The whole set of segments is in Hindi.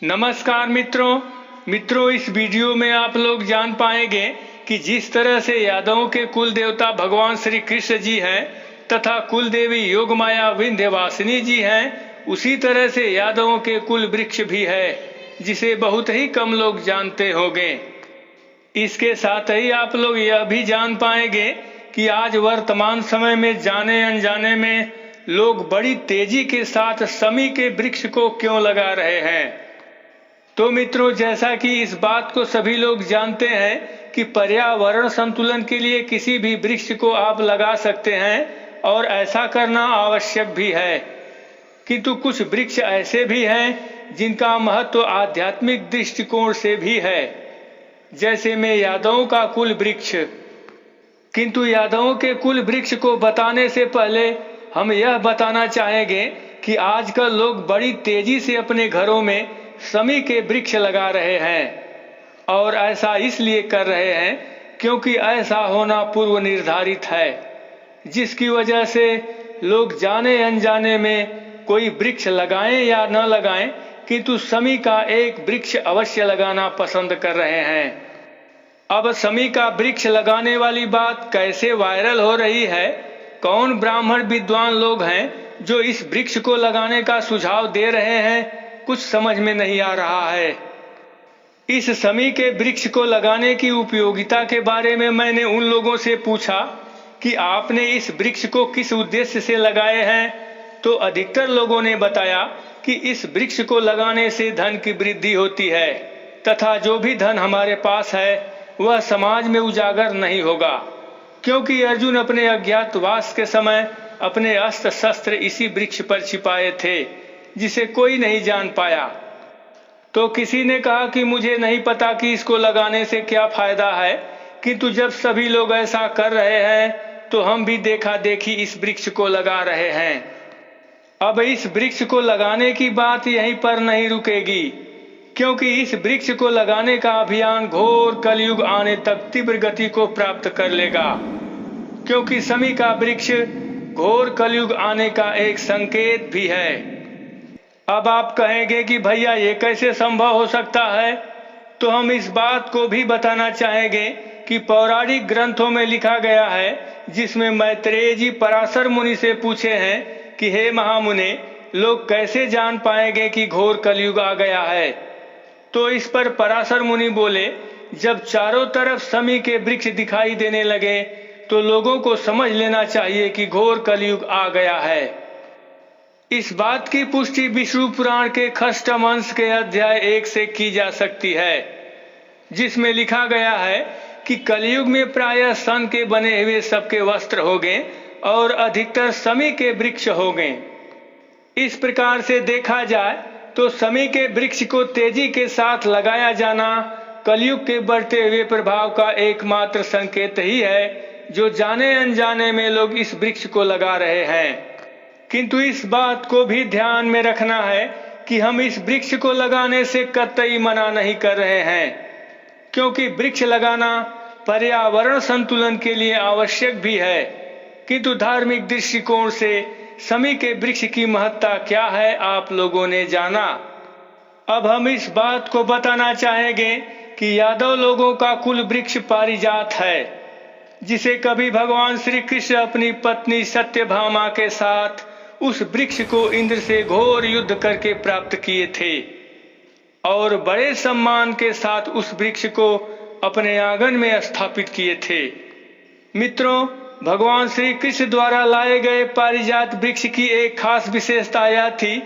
नमस्कार मित्रों, इस वीडियो में आप लोग जान पाएंगे कि जिस तरह से यादवों के कुल देवता भगवान श्री कृष्ण जी हैं तथा कुल देवी योगमाया विंध्यवासिनी जी हैं, उसी तरह से यादवों के कुल वृक्ष भी है, जिसे बहुत ही कम लोग जानते होंगे। इसके साथ ही आप लोग यह भी जान पाएंगे कि आज वर्तमान समय में जाने अनजाने में लोग बड़ी तेजी के साथ शमी के वृक्ष को क्यों लगा रहे हैं। तो मित्रों, जैसा कि इस बात को सभी लोग जानते हैं कि पर्यावरण संतुलन के लिए किसी भी वृक्ष को आप लगा सकते हैं और ऐसा करना आवश्यक भी है, किंतु कुछ वृक्ष ऐसे भी हैं जिनका महत्व आध्यात्मिक दृष्टिकोण से भी है, जैसे में यादवों का कुल वृक्ष। किंतु यादवों के कुल वृक्ष को बताने से पहले हम यह बताना चाहेंगे कि आजकल लोग बड़ी तेजी से अपने घरों में शमी के वृक्ष लगा रहे हैं, और ऐसा इसलिए कर रहे हैं क्योंकि ऐसा होना पूर्व निर्धारित है, जिसकी वजह से लोग जाने अनजाने में कोई वृक्ष लगाएं या न लगाएं, किंतु शमी का एक वृक्ष अवश्य लगाना पसंद कर रहे हैं। अब शमी का वृक्ष लगाने वाली बात कैसे वायरल हो रही है, कौन ब्राह्मण विद्वान लोग हैं जो इस वृक्ष को लगाने का सुझाव दे रहे हैं, कुछ समझ में नहीं आ रहा है। इस शमी के वृक्ष को लगाने की उपयोगिता के बारे में मैंने उन लोगों से पूछा कि आपने इस वृक्ष को किस उद्देश्य से लगाए हैं, तो अधिकतर लोगों ने बताया कि इस वृक्ष को लगाने से धन की वृद्धि होती है तथा जो भी धन हमारे पास है वह समाज में उजागर नहीं होगा, क्योंकि अर्जुन अपने अज्ञातवास के समय अपने अस्त्र शस्त्र इसी वृक्ष पर छिपाए थे, जिसे कोई नहीं जान पाया। तो किसी ने कहा कि मुझे नहीं पता कि इसको लगाने से क्या फायदा है, किंतु जब सभी लोग ऐसा कर रहे हैं तो हम भी देखा देखी इस वृक्ष को लगा रहे हैं। अब इस वृक्ष को लगाने की बात यहीं पर नहीं रुकेगी, क्योंकि इस वृक्ष को लगाने का अभियान घोर कलयुग आने तक तीव्र गति को प्राप्त कर लेगा, क्योंकि शमी का वृक्ष घोर कलयुग आने का एक संकेत भी है। अब आप कहेंगे कि भैया ये कैसे संभव हो सकता है, तो हम इस बात को भी बताना चाहेंगे कि पौराणिक ग्रंथों में लिखा गया है, जिसमें मैत्रेय जी पराशर मुनि से पूछे हैं कि हे महामुने, लोग कैसे जान पाएंगे कि घोर कलयुग आ गया है। तो इस पर पराशर मुनि बोले, जब चारों तरफ शमी के वृक्ष दिखाई देने लगे तो लोगों को समझ लेना चाहिए कि घोर कलयुग आ गया है। इस बात की पुष्टि विष्णु पुराण के खष्टम अंश के अध्याय 1 से की जा सकती है, जिसमें लिखा गया है कि कलयुग में प्रायः सन के बने हुए सबके वस्त्र होंगे और अधिकतर शमी के वृक्ष होंगे। इस प्रकार से देखा जाए तो शमी के वृक्ष को तेजी के साथ लगाया जाना कलयुग के बढ़ते हुए प्रभाव का एकमात्र संकेत ही है, जो जाने अनजाने में लोग इस वृक्ष को लगा रहे हैं। किंतु इस बात को भी ध्यान में रखना है कि हम इस वृक्ष को लगाने से कतई मना नहीं कर रहे हैं, क्योंकि वृक्ष लगाना पर्यावरण संतुलन के लिए आवश्यक भी है, किंतु धार्मिक दृष्टिकोण से शमी के वृक्ष की महत्ता क्या है आप लोगों ने जाना। अब हम इस बात को बताना चाहेंगे कि यादव लोगों का कुल वृक्ष पारिजात है, जिसे कभी भगवान श्री कृष्ण अपनी पत्नी सत्यभामा के साथ उस वृक्ष को इंद्र से घोर युद्ध करके प्राप्त किए थे और बड़े सम्मान के साथ उस वृक्ष को अपने आंगन में स्थापित किए थे। मित्रों, भगवान श्री कृष्ण द्वारा लाए गए पारिजात वृक्ष की एक खास विशेषता यह थी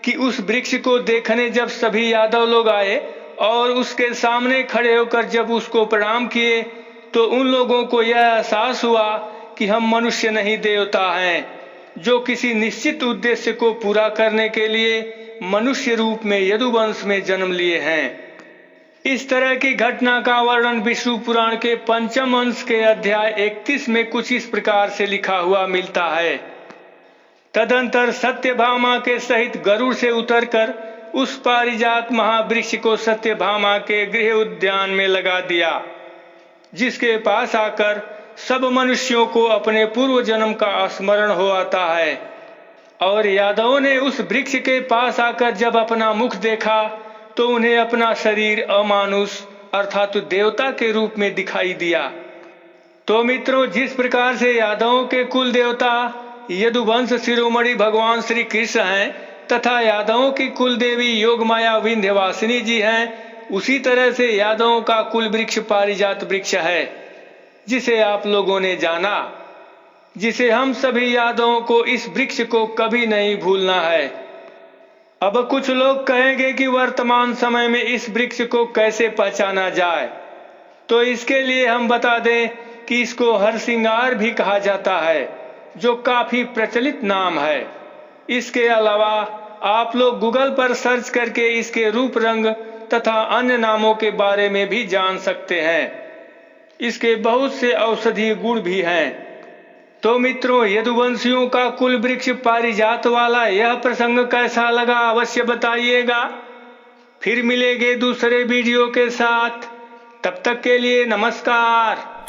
कि उस वृक्ष को देखने जब सभी यादव लोग आए और उसके सामने खड़े होकर जब उसको प्रणाम किए, तो उन लोगों को यह एहसास हुआ कि हम मनुष्य नहीं देवता हैं, जो किसी निश्चित उद्देश्य को पूरा करने के लिए मनुष्य रूप में यदुवंश में जन्म लिए हैं। इस तरह की घटना का वर्णन विष्णु पुराण के पंचम अंश के अध्याय 31 में कुछ इस प्रकार से लिखा हुआ मिलता है। तदंतर सत्यभामा के सहित गरुड़ से उतरकर उस पारिजात महावृक्ष को सत्यभामा के गृह उद्यान में लगा दिया, जिसके पास आकर सब मनुष्यों को अपने पूर्व जन्म का स्मरण हो आता है। और यादवों ने उस वृक्ष के पास आकर जब अपना मुख देखा तो उन्हें अपना शरीर अमानुष अर्थात देवता के रूप में दिखाई दिया। तो मित्रों, जिस प्रकार से यादवों के कुल देवता यदुवंश शिरोमणि भगवान श्री कृष्ण हैं तथा यादवों की कुल देवी योगमाया विंध्यवासिनी जी हैं, उसी तरह से यादवों का कुल वृक्ष पारिजात वृक्ष है, जिसे आप लोगों ने जाना, जिसे हम सभी यादवों को इस वृक्ष को कभी नहीं भूलना है। अब कुछ लोग कहेंगे कि वर्तमान समय में इस वृक्ष को कैसे पहचाना जाए, तो इसके लिए हम बता दें कि इसको हरसिंगार भी कहा जाता है, जो काफी प्रचलित नाम है। इसके अलावा आप लोग गूगल पर सर्च करके इसके रूप रंग तथा अन्य नामों के बारे में भी जान सकते हैं। इसके बहुत से औषधीय गुण भी हैं। तो मित्रों, यदुवंशियों का कुल वृक्ष पारिजात वाला यह प्रसंग कैसा लगा अवश्य बताइएगा। फिर मिलेंगे दूसरे वीडियो के साथ, तब तक के लिए नमस्कार।